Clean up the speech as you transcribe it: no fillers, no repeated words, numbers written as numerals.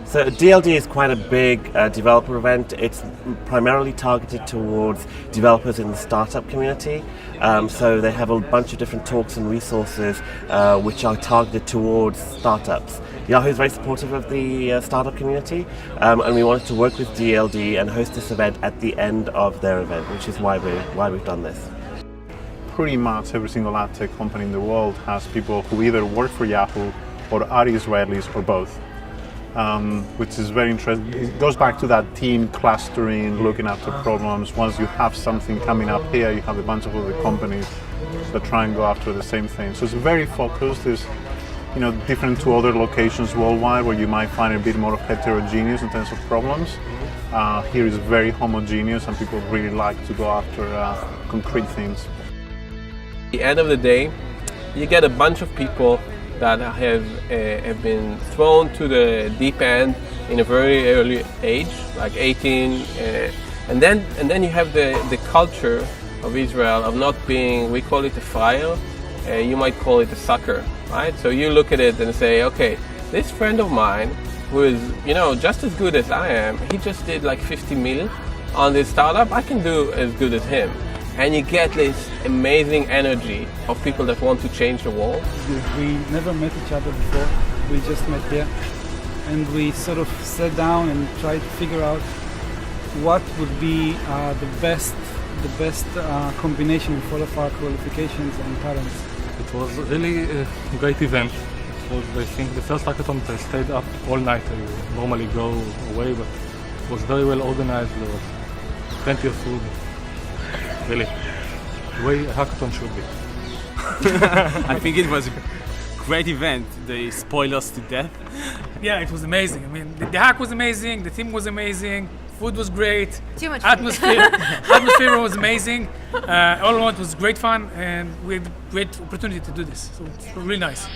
So DLD is quite a big developer event. It's primarily targeted towards developers in the startup community. So they have a bunch of different talks and resources which are targeted towards startups. Yahoo is very supportive of the startup community, and we wanted to work with DLD and host this event at the end of their event, which is why we've done this. Pretty much every single ad tech company in the world has people who either work for Yahoo or are Israelis or both. Which is very interesting. It goes back to that team clustering, looking after problems. Once you have something coming up here, you have a bunch of other companies that try and go after the same thing. So it's very focused. It's different to other locations worldwide where you might find a bit more heterogeneous in terms of problems. Here is very homogeneous, and people really like to go after concrete things. At the end of the day, you get a bunch of people that have been thrown to the deep end in a very early age, like 18, and then you have the culture of Israel of not being, we call it a friar, you might call it a sucker, right? So you look at it and say, okay, this friend of mine who is just as good as I am, he just did like 50 mil on this startup, I can do as good as him. And you get this amazing energy of people that want to change the world. We never met each other before. We just met here. And we sort of sat down and tried to figure out what would be the best combination of all of our qualifications and talents. It was really a great event. It was, I think, the first hackathon that I stayed up all night. I normally go away, but it was very well organized. There was plenty of food. Really, the way a hackathon should be. I think it was a great event. They spoiled us to death. Yeah, it was amazing. I mean, the hack was amazing, the team was amazing, food was great. Too much atmosphere was amazing. All in all, it was great fun, and we had a great opportunity to do this. So it's really nice.